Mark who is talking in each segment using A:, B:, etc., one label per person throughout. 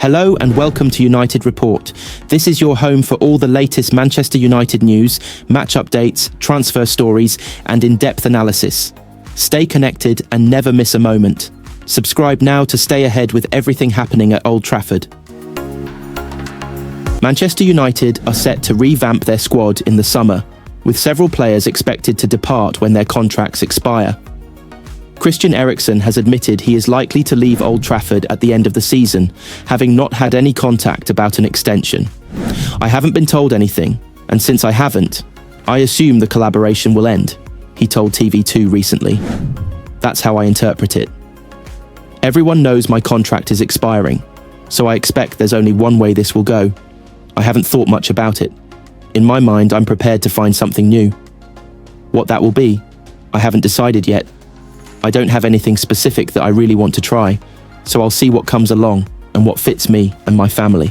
A: Hello and welcome to United Report. This is your home for all the latest Manchester United news, match updates, transfer stories, and in-depth analysis. Stay connected and never miss a moment. Subscribe now to stay ahead with everything happening at Old Trafford. Manchester United are set to revamp their squad in the summer, with several players expected to depart when their contracts expire. Christian Eriksen has admitted he is likely to leave Old Trafford at the end of the season, having not had any contact about an extension. I haven't been told anything, and since I haven't, I assume the collaboration will end, he told TV2 recently. That's how I interpret it. Everyone knows my contract is expiring, so I expect there's only one way this will go. I haven't thought much about it. In my mind, I'm prepared to find something new. What that will be, I haven't decided yet. I don't have anything specific that I really want to try, so I'll see what comes along and what fits me and my family.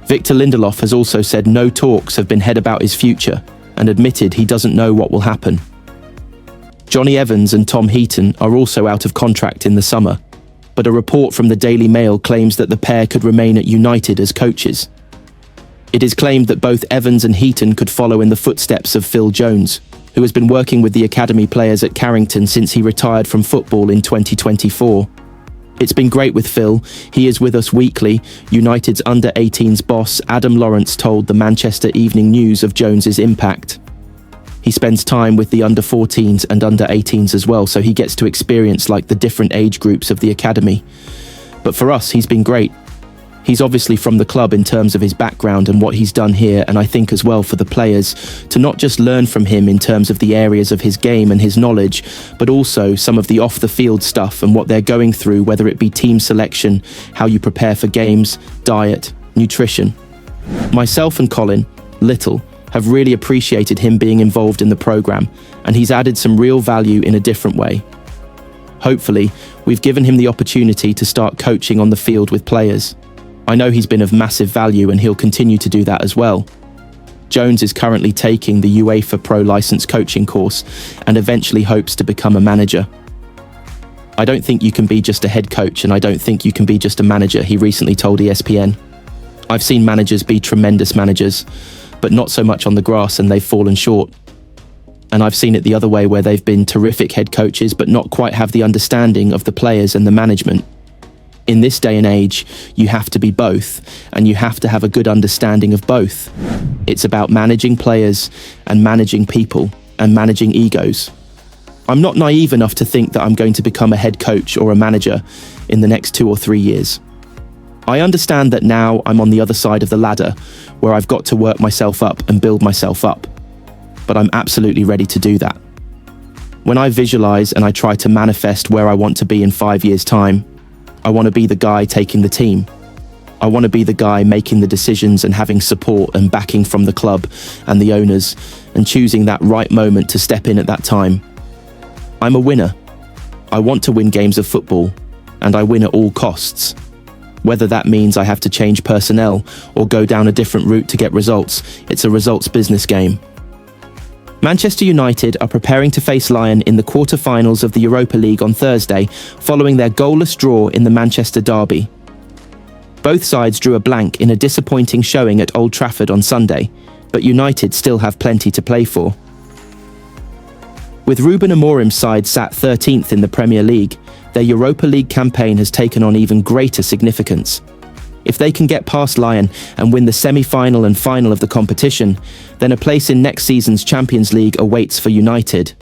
A: Victor Lindelof has also said no talks have been had about his future and admitted he doesn't know what will happen. Johnny Evans and Tom Heaton are also out of contract in the summer, but a report from the Daily Mail claims that the pair could remain at United as coaches. It is claimed that both Evans and Heaton could follow in the footsteps of Phil Jones, who has been working with the academy players at Carrington since he retired from football in 2024. It's been great with Phil. He is with us weekly, United's under-18s boss Adam Lawrence told the Manchester Evening News of Jones's impact. He spends time with the under-14s and under-18s as well, so he gets to experience like the different age groups of the academy. But for us, he's been great. He's obviously from the club in terms of his background and what he's done here, and I think as well for the players to not just learn from him in terms of the areas of his game and his knowledge, but also some of the off-the-field stuff and what they're going through, whether it be team selection, how you prepare for games, diet, nutrition. Myself and Colin, Little, have really appreciated him being involved in the programme, and he's added some real value in a different way. Hopefully, we've given him the opportunity to start coaching on the field with players. I know he's been of massive value and he'll continue to do that as well. Jones is currently taking the UEFA Pro Licence coaching course and eventually hopes to become a manager. I don't think you can be just a head coach and I don't think you can be just a manager, he recently told ESPN. I've seen managers be tremendous managers, but not so much on the grass and they've fallen short. And I've seen it the other way where they've been terrific head coaches but not quite have the understanding of the players and the management. In this day and age, you have to be both, and you have to have a good understanding of both. It's about managing players and managing people and managing egos. I'm not naive enough to think that I'm going to become a head coach or a manager in the next 2 or 3 years. I understand that now I'm on the other side of the ladder, where I've got to work myself up and build myself up. But I'm absolutely ready to do that. When I visualize and I try to manifest where I want to be in 5 years' time, I want to be the guy taking the team. I want to be the guy making the decisions and having support and backing from the club and the owners and choosing that right moment to step in at that time. I'm a winner. I want to win games of football, and I win at all costs. Whether that means I have to change personnel or go down a different route to get results, it's a results business game. Manchester United are preparing to face Lyon in the quarter-finals of the Europa League on Thursday, following their goalless draw in the Manchester derby. Both sides drew a blank in a disappointing showing at Old Trafford on Sunday, but United still have plenty to play for. With Ruben Amorim'S side sat 13th in the Premier League, their Europa League campaign has taken on even greater significance. If they can get past Lyon and win the semi-final and final of the competition, then a place in next season's Champions League awaits for United.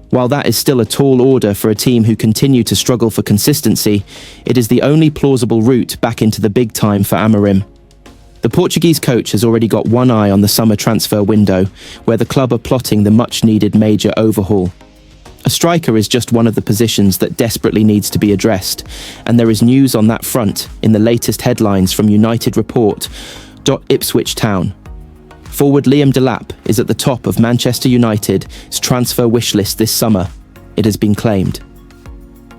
A: While that is still a tall order for a team who continue to struggle for consistency, it is the only plausible route back into the big time for Amorim. The Portuguese coach has already got one eye on the summer transfer window, where the club are plotting the much-needed major overhaul. A striker is just one of the positions that desperately needs to be addressed, and there is news on that front in the latest headlines from United Report. Ipswich Town. Forward Liam Delap is at the top of Manchester United's transfer wish list this summer, it has been claimed.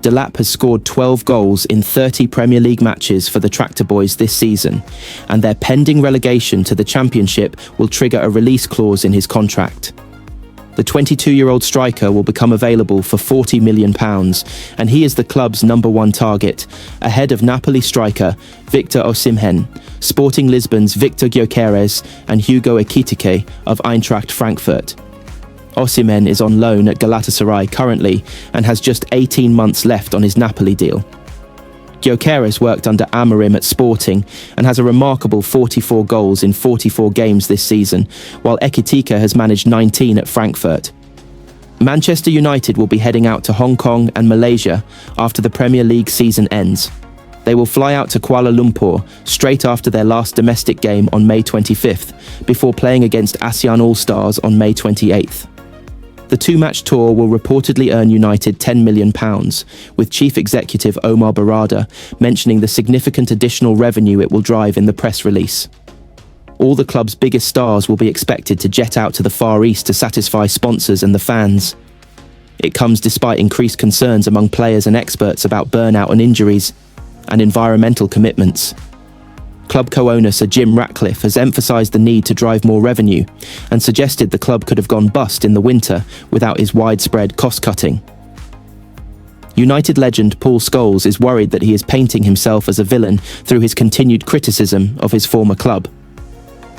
A: Delap has scored 12 goals in 30 Premier League matches for the Tractor Boys this season, and their pending relegation to the Championship will trigger a release clause in his contract. The 22-year-old striker will become available for £40 million, and he is the club's #1 target, ahead of Napoli striker Victor Osimhen, Sporting Lisbon's Victor Gyökeres, and Hugo Ekitike of Eintracht Frankfurt. Osimhen is on loan at Galatasaray currently and has just 18 months left on his Napoli deal. Gyökeres worked under Amorim at Sporting and has a remarkable 44 goals in 44 games this season, while Ekitike has managed 19 at Frankfurt. Manchester United will be heading out to Hong Kong and Malaysia after the Premier League season ends. They will fly out to Kuala Lumpur straight after their last domestic game on May 25th, before playing against ASEAN All-Stars on May 28th. The two-match tour will reportedly earn United £10 million, with Chief Executive Omar Barada mentioning the significant additional revenue it will drive in the press release. All the club's biggest stars will be expected to jet out to the Far East to satisfy sponsors and the fans. It comes despite increased concerns among players and experts about burnout and injuries, and environmental commitments. Club co-owner Sir Jim Ratcliffe has emphasised the need to drive more revenue and suggested the club could have gone bust in the winter without his widespread cost-cutting. United legend Paul Scholes is worried that he is painting himself as a villain through his continued criticism of his former club.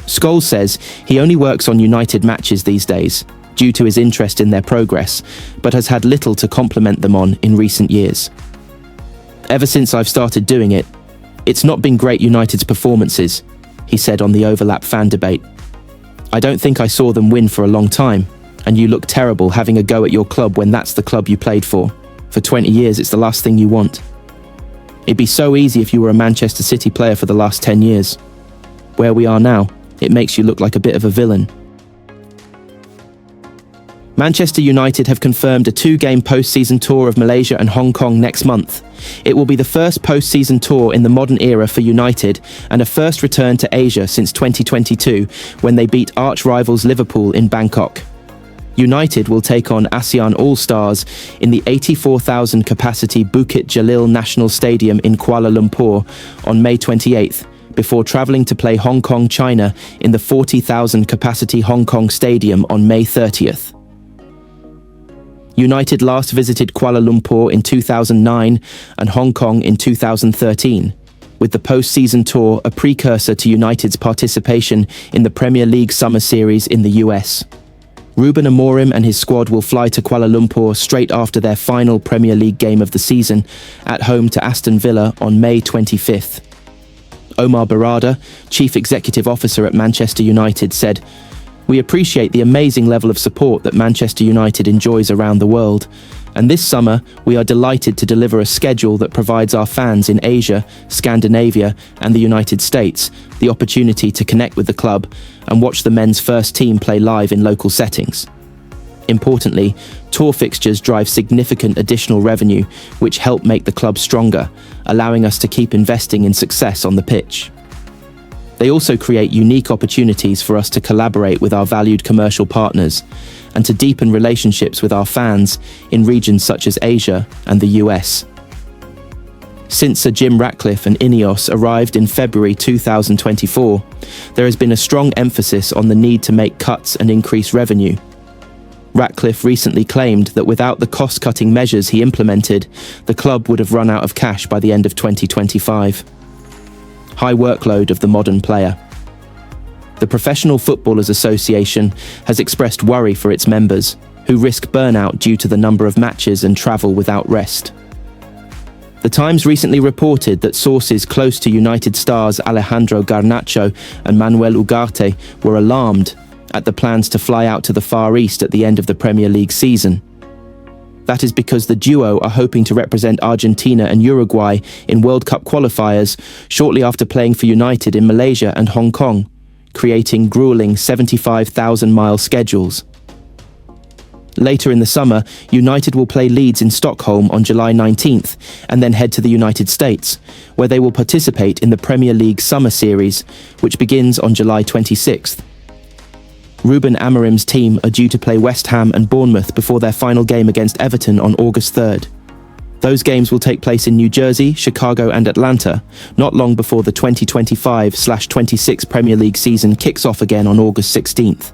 A: Scholes says he only works on United matches these days, due to his interest in their progress, but has had little to compliment them on in recent years. "Ever since I've started doing it, it's not been great United's performances," he said on the Overlap fan debate. "I don't think I saw them win for a long time, and you look terrible having a go at your club when that's the club you played for. For 20 years, it's the last thing you want. It'd be so easy if you were a Manchester City player for the last 10 years. Where we are now, it makes you look like a bit of a villain." Manchester United have confirmed a 2-game post-season tour of Malaysia and Hong Kong next month. It will be the first post-season tour in the modern era for United and a first return to Asia since 2022, when they beat arch-rivals Liverpool in Bangkok. United will take on ASEAN All-Stars in the 84,000 capacity Bukit Jalil National Stadium in Kuala Lumpur on May 28th, before travelling to play Hong Kong, China in the 40,000 capacity Hong Kong Stadium on May 30th. United last visited Kuala Lumpur in 2009 and Hong Kong in 2013, with the post-season tour a precursor to United's participation in the Premier League Summer Series in the US. Ruben Amorim and his squad will fly to Kuala Lumpur straight after their final Premier League game of the season, at home to Aston Villa on May 25th. Omar Barada, Chief Executive Officer at Manchester United, said, "We appreciate the amazing level of support that Manchester United enjoys around the world, and this summer we are delighted to deliver a schedule that provides our fans in Asia, Scandinavia and the United States the opportunity to connect with the club and watch the men's first team play live in local settings. Importantly, tour fixtures drive significant additional revenue which help make the club stronger, allowing us to keep investing in success on the pitch. They also create unique opportunities for us to collaborate with our valued commercial partners and to deepen relationships with our fans in regions such as Asia and the US." Since Sir Jim Ratcliffe and Ineos arrived in February 2024, there has been a strong emphasis on the need to make cuts and increase revenue. Ratcliffe recently claimed that without the cost-cutting measures he implemented, the club would have run out of cash by the end of 2025. High workload of the modern player. The Professional Footballers Association has expressed worry for its members, who risk burnout due to the number of matches and travel without rest. The Times recently reported that sources close to United stars Alejandro Garnacho and Manuel Ugarte were alarmed at the plans to fly out to the Far East at the end of the Premier League season. That is because the duo are hoping to represent Argentina and Uruguay in World Cup qualifiers shortly after playing for United in Malaysia and Hong Kong, creating grueling 75,000-mile schedules. Later in the summer, United will play Leeds in Stockholm on July 19th and then head to the United States, where they will participate in the Premier League Summer Series, which begins on July 26th. Ruben Amorim'S team are due to play West Ham and Bournemouth before their final game against Everton on August 3rd. Those games will take place in New Jersey, Chicago and Atlanta, not long before the 2025/26 Premier League season kicks off again on August 16th.